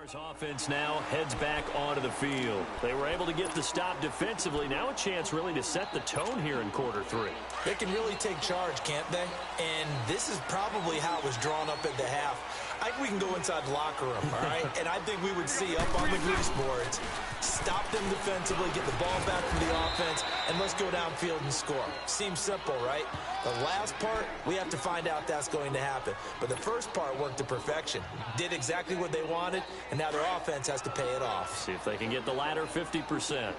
Jaguars offense now heads back onto the field. They were able to get the stop defensively. Now a chance really to set the tone here in quarter three. They can really take charge, can't they? And this is probably how it was drawn up at the half. I think we can go inside the locker room, all right? And I think we would see up on the grease boards, stop them defensively, get the ball back from the offense, and let's go downfield and score. Seems simple, right? The last part, we have to find out that's going to happen. But the first part worked to perfection. Did exactly what they wanted, and now their offense has to pay it off. See if they can get the latter 50%.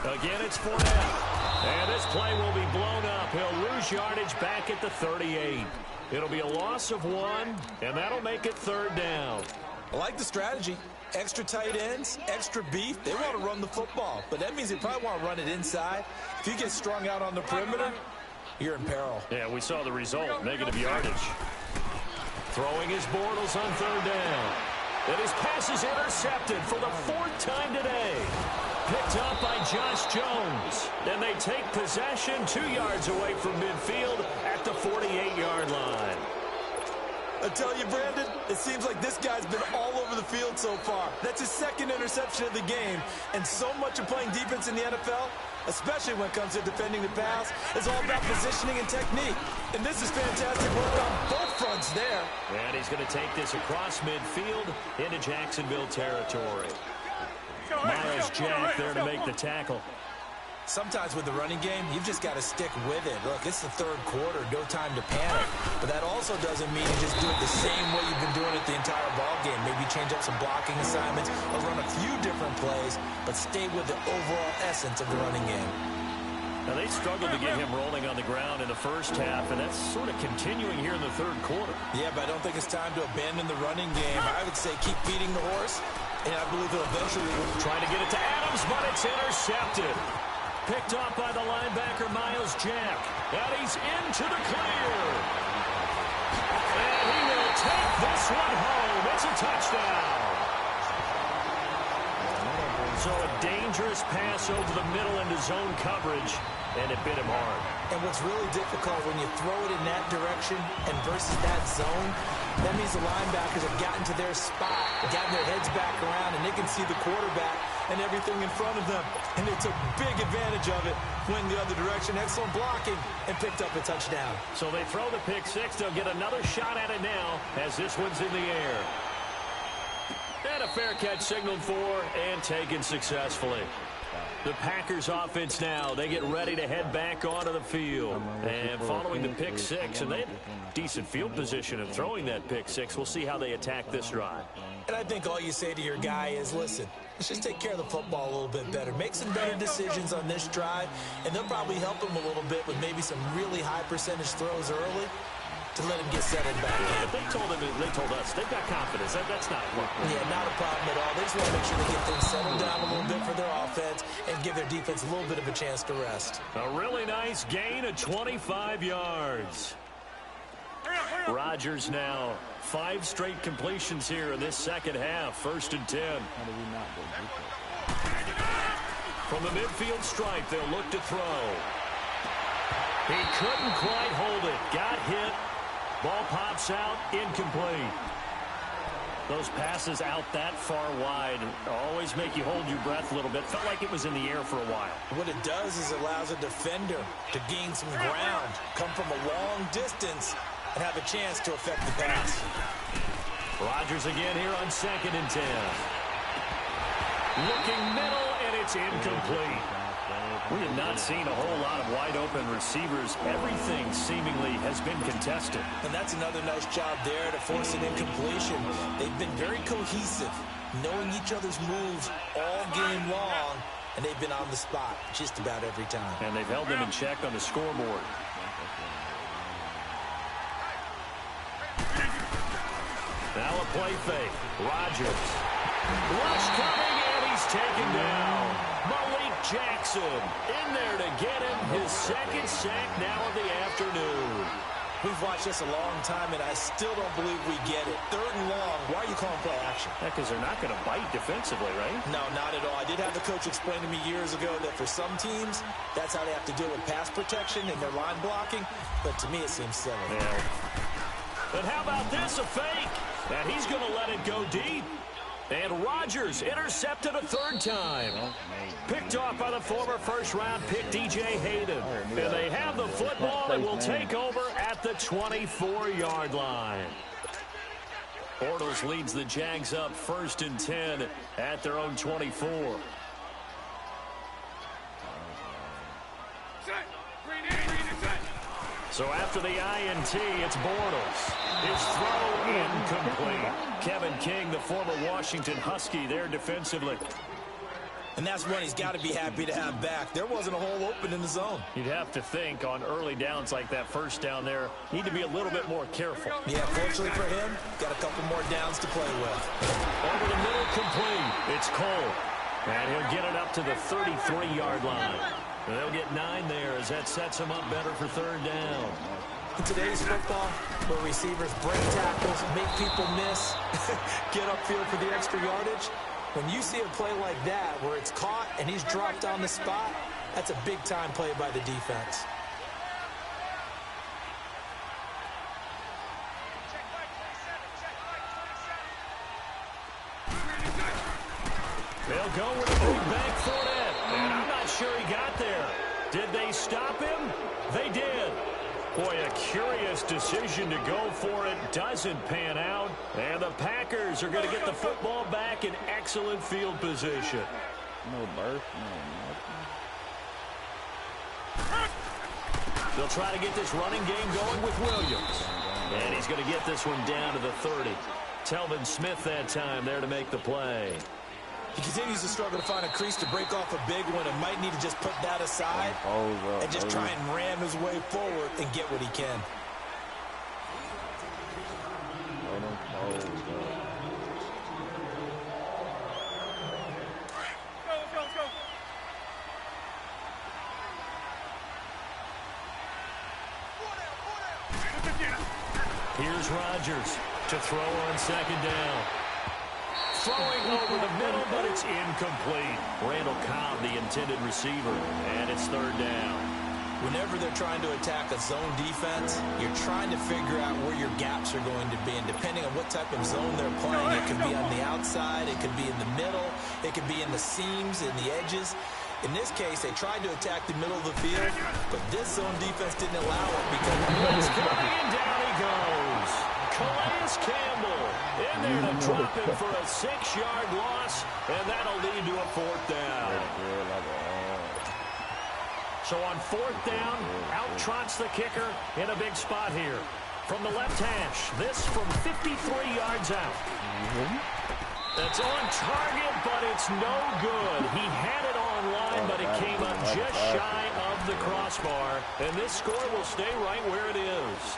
Again, it's Fournette. And this play will be blown up. He'll lose yardage back at the 38. It'll be a loss of 1, and that'll make it third down. I like the strategy. Extra tight ends, extra beef. They want to run the football, but that means they probably want to run it inside. If you get strung out on the perimeter, you're in peril. Yeah, we saw the result, negative yardage. Throwing his Bortles on third down. And his pass is intercepted for the 4th time today. Picked up by Josh Jones. And they take possession 2 yards away from midfield at the 48-yard line. I tell you, Brandon, it seems like this guy's been all over the field so far. That's his 2nd interception of the game. And so much of playing defense in the NFL, especially when it comes to defending the pass, is all about positioning and technique. And this is fantastic work on both fronts there. And he's going to take this across midfield into Jacksonville territory. Miles Jack there to make the tackle. Sometimes with the running game, you've just got to stick with it. Look, it's the 3rd quarter, no time to panic. But that also doesn't mean you just do it the same way you've been doing it the entire ball game. Maybe change up some blocking assignments or run a few different plays, but stay with the overall essence of the running game. Now, they struggled to get him rolling on the ground in the first half, and that's sort of continuing here in the 3rd quarter. Yeah, but I don't think it's time to abandon the running game. I would say keep feeding the horse, and I believe he'll eventually... Trying to get it to Adams, but it's intercepted. Picked off by the linebacker, Miles Jack. And he's into the clear. And he will take this one home. It's a touchdown. So a dangerous pass over the middle into zone coverage, and it bit him hard. And what's really difficult when you throw it in that direction and versus that zone, that means the linebackers have gotten to their spot, gotten their heads back around, and they can see the quarterback and everything in front of them. And they took big advantage of it, went the other direction, excellent blocking, and picked up a touchdown. So they throw the pick six. They'll get another shot at it now as this one's in the air. And a fair catch signaled for and taken successfully. The Packers offense now, they get ready to head back onto the field. And following the pick six, and they had decent field position of throwing that pick six. We'll see how they attack this drive. And I think all you say to your guy is, listen, let's just take care of the football a little bit better. Make some better decisions on this drive, and they'll probably help him a little bit with maybe some really high percentage throws early to let him get settled back in. They told us, they've got confidence. That's not a problem. Yeah, not a problem at all. They just want to make sure they get things settled down a little bit for their offense and give their defense a little bit of a chance to rest. A really nice gain of 25 yards. Rodgers now 5 straight completions here in this second half. 1st and 10. From the midfield stripe, they'll look to throw. He couldn't quite hold it. Got hit. Ball pops out, incomplete. Those passes out that far wide always make you hold your breath a little bit. Felt like it was in the air for a while. What it does is it allows a defender to gain some ground, come from a long distance, and have a chance to affect the pass. Rodgers again here on 2nd and 10. Looking middle, and it's incomplete. We have not seen a whole lot of wide-open receivers. Everything seemingly has been contested. And that's another nice job there to force an incompletion. They've been very cohesive, knowing each other's moves all game long, and they've been on the spot just about every time. And they've held them in check on the scoreboard. Now a play fake. Rodgers. Rush coming, and he's taken down. Jackson in there to get him his 2nd sack now of the afternoon. We've watched this a long time, and I still don't believe we get it. 3rd and long. Why are you calling play action? Because they're not going to bite defensively, right? No, not at all. I did have the coach explain to me years ago that for some teams, that's how they have to deal with pass protection and their line blocking. But to me, it seems silly. Yeah. But how about this, a fake? And he's going to let it go deep. And Rodgers intercepted a 3rd time. Picked off by the former first-round pick, DJ Hayden. And they have the football and will take over at the 24-yard line. Bortles leads the Jags up 1st and 10 at their own 24. So after the INT, it's Bortles. His throw incomplete. Kevin King, the former Washington Husky, there defensively. And that's one he's got to be happy to have back. There wasn't a hole open in the zone. You'd have to think on early downs like that first down there, need to be a little bit more careful. Yeah, fortunately for him, got a couple more downs to play with. Over the middle, complete. It's Cole. And he'll get it up to the 33-yard line. And they'll get 9 there as that sets him up better for 3rd down. In today's football, where receivers break tackles, make people miss, get upfield for the extra yardage, when you see a play like that where it's caught and he's dropped on the spot, that's a big-time play by the defense. They'll go with a big bank for it. And I'm not sure he got there. Did they stop him? They did. Boy, a curious decision to go for it. Doesn't pan out. And the Packers are going to get the football back in excellent field position. No burst, They'll try to get this running game going with Williams. And he's going to get this one down to the 30. Telvin Smith that time there to make the play. He continues to struggle to find a crease to break off a big one and might need to just put that aside and just try and ram his way forward and get what he can. Here's Rodgers to throw on 2nd down. Throwing over the middle, but it's incomplete. Randall Cobb, the intended receiver, and it's 3rd down. Whenever they're trying to attack a zone defense, you're trying to figure out where your gaps are going to be. And depending on what type of zone they're playing, it could be on the outside, it could be in the middle, it could be in the seams, in the edges. In this case, they tried to attack the middle of the field, but this zone defense didn't allow it because Blitz coming, and down he goes. Calais Campbell in there to drop him for a 6-yard loss, and that'll lead to a 4th down. So on 4th down, out trots the kicker in a big spot here. From the left hash, this from 53 yards out. That's on target, but it's no good. He had it online, but it came up just shy of the crossbar, and this score will stay right where it is.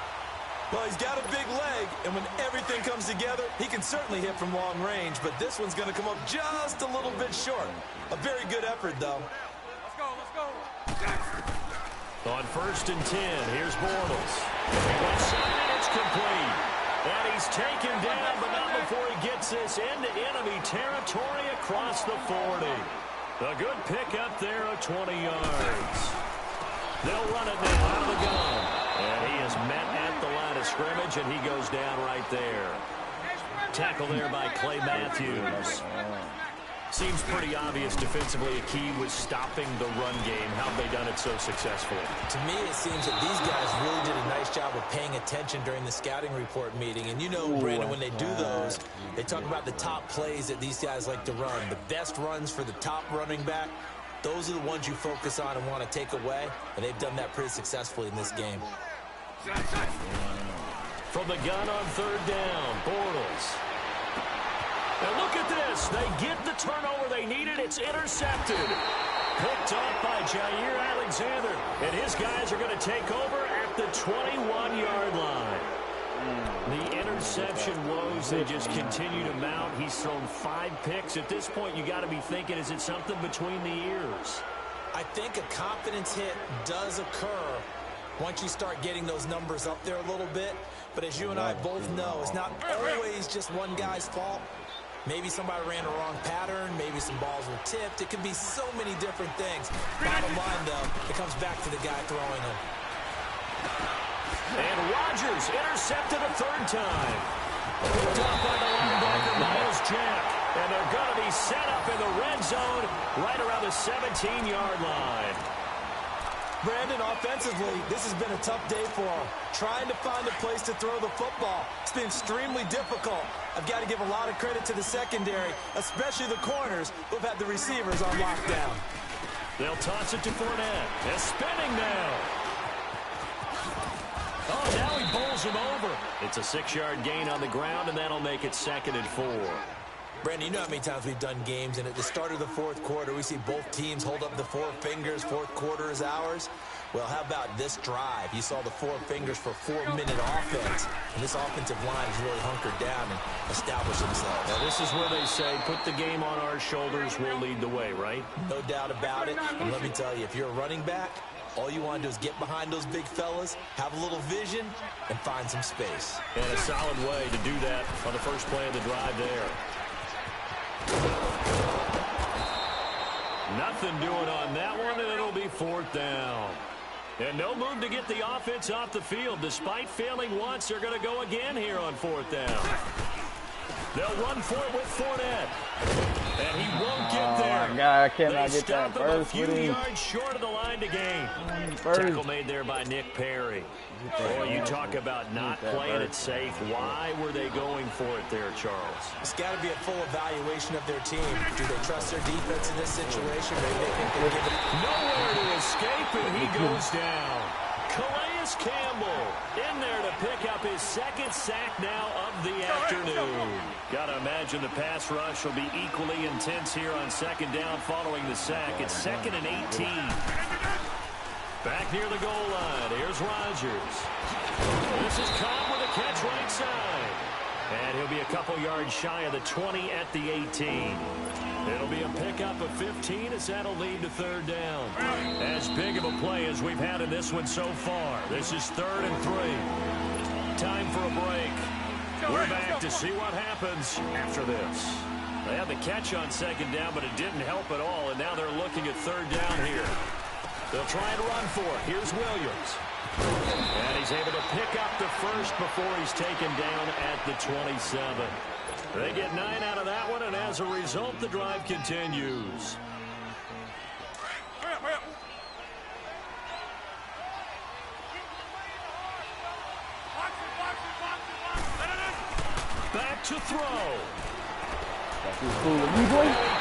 Well, he's got a big leg, and when everything comes together, he can certainly hit from long range, but this one's going to come up just a little bit short. A very good effort, though. Let's go. On 1st and 10, here's Bortles. Left side, and it's complete. And he's taken down, but not before he gets this into enemy territory across the 40. A good pick up there of 20 yards. They'll run it now out of the gun. And he is met at the line of scrimmage, and he goes down right there. Tackle there by Clay Matthews. Seems pretty obvious defensively a key was stopping the run game. How have they done it so successfully? To me, it seems that these guys really did a nice job of paying attention during the scouting report meeting. And you know, Brandon, when they do those, they talk about the top plays that these guys like to run. The best runs for the top running back, those are the ones you focus on and want to take away. And they've done that pretty successfully in this game. From the gun on 3rd down, Bortles. And look at this. They get the turnover they needed. It's intercepted. Picked up by Jair Alexander. And his guys are going to take over at the 21-yard line. The interception woes, they just continue to mount. He's thrown 5 picks. At this point, you got to be thinking, is it something between the ears? I think a confidence hit does occur once you start getting those numbers up there a little bit. But as you and I both know, it's not always just one guy's fault. Maybe somebody ran a wrong pattern. Maybe some balls were tipped. It can be so many different things. Bottom line, though, it comes back to the guy throwing them. And Rodgers intercepted a third time. Picked up by the linebacker, Miles Jack. And they're going to be set up in the red zone right around the 17-yard line. Brandon, offensively, this has been a tough day for him. Trying to find a place to throw the football. It's been extremely difficult. I've got to give a lot of credit to the secondary, especially the corners who've had the receivers on lockdown. They'll toss it to Fournette. They're spinning now. Oh, now he bowls him over. It's a 6-yard gain on the ground, and that'll make it 2nd and 4. Brandon, you know how many times we've done games, and at the start of the fourth quarter, we see both teams hold up the 4 fingers, fourth quarter is ours. Well, how about this drive? You saw the 4 fingers for 4-minute offense, and this offensive line has really hunkered down and established themselves. Now, this is where they say, put the game on our shoulders, we'll lead the way, right? No doubt about it, and let me tell you, if you're a running back, all you want to do is get behind those big fellas, have a little vision, and find some space. And a solid way to do that on the first play of the drive there. Nothing doing on that one, and it'll be 4th down. And no move to get the offense off the field. Despite failing once, they're going to go again here on 4th down. They'll run for it with Fournette. And he won't get there. Oh, my God, I cannot they get that stop him a first few with him. yards short of the line to gain. Tackle made there by Nick Perry. Boy, you talk about not playing it safe. Why were they going for it there, Charles? It's got to be a full evaluation of their team. Do they trust their defense in this situation? Maybe they think they'll give it. Nowhere to escape, and he goes down. Calais Campbell in there to pick up his 2nd sack now of the afternoon. Got to imagine the pass rush will be equally intense here on 2nd down following the sack. It's 2nd and 18. Back near the goal line. Here's Rodgers. This is caught with a catch right side. And he'll be a couple yards shy of the 20 at the 18. It'll be a pickup of 15 as that'll lead to 3rd down. As big of a play as we've had in this one so far. This is 3rd and 3. Time for a break. We're back to see what happens after this. They had the catch on 2nd down, but it didn't help at all, and now they're looking at 3rd down here. They'll try and run for it. Here's Williams. And he's able to pick up the first before he's taken down at the 27. They get 9 out of that one, and as a result, the drive continues. Back to throw. He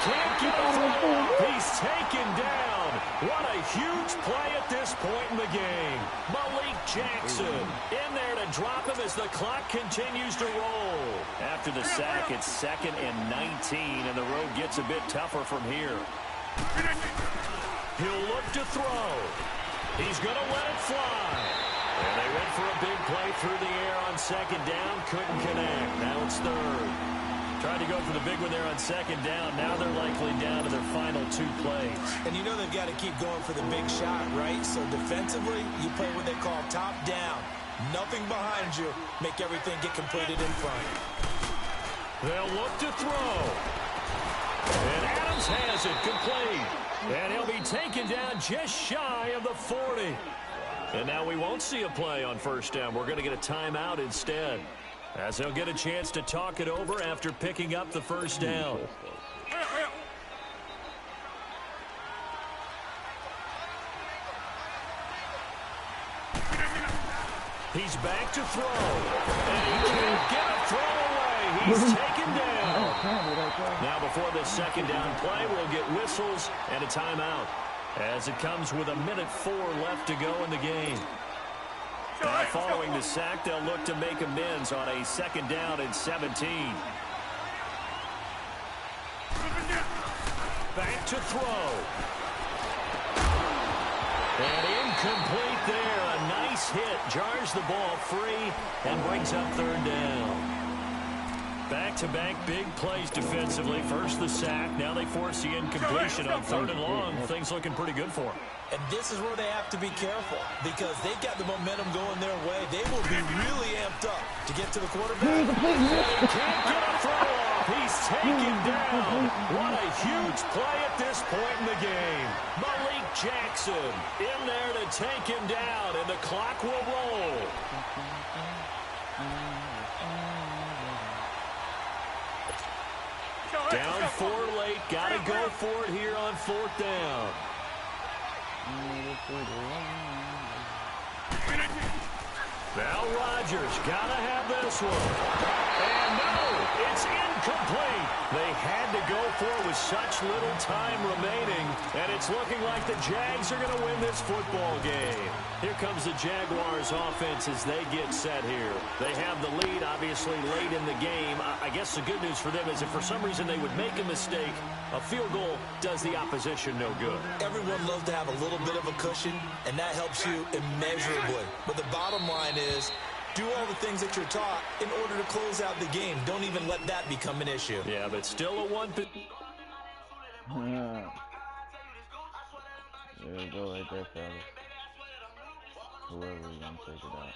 can't get a throw. He's taken down. What a huge play at this point in the game. Malik Jackson in there to drop him as the clock continues to roll. After the sack, it's 2nd and 19, and the road gets a bit tougher from here. He'll look to throw. He's going to let it fly. And they went for a big play through the air on 2nd down. Couldn't connect. Now it's 3rd. Tried to go for the big one there on 2nd down. Now they're likely down to their final 2 plays. And you know they've got to keep going for the big shot, right? So defensively, you play what they call top down. Nothing behind you. Make everything get completed in front. They'll look to throw. And Adams has it complete. And he'll be taken down just shy of the 40. And now we won't see a play on 1st down. We're going to get a timeout instead, as they'll get a chance to talk it over after picking up the 1st down. He's back to throw. And he can't get a throw away. He's taken down. Now before this 2nd down play, we'll get whistles and a timeout, as it comes with 1:04 left to go in the game. Now following the sack, they'll look to make amends on a 2nd down and 17. Back to throw. And incomplete there. A nice hit. Jars the ball free and brings up 3rd down. Back-to-back big plays defensively. First the sack. Now they force the incompletion on 3rd and long. Things looking pretty good for them. And this is where they have to be careful because they've got the momentum going their way. They will be really amped up to get to the quarterback. He can't get a throw off. He's taken down. What a huge play at this point in the game. Malik Jackson in there to take him down, and the clock will roll. Down 4 late. Got to go for it here on 4th down. Now Rodgers got to have this one. And no, it's incomplete. They had to go for it with such little time remaining, and it's looking like the Jags are going to win this football game. Here comes the Jaguars offense as they get set here. They have the lead, obviously, late in the game. I guess the good news for them is if for some reason they would make a mistake, a field goal does the opposition no good. Everyone loves to have a little bit of a cushion, and that helps you immeasurably. But the bottom line is, do all the things that you're taught in order to close out the game. Don't even let that become an issue. Yeah, but still a one. There we go right there, fellas. Whoever's gonna take it out.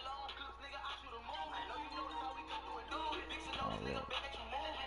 All right.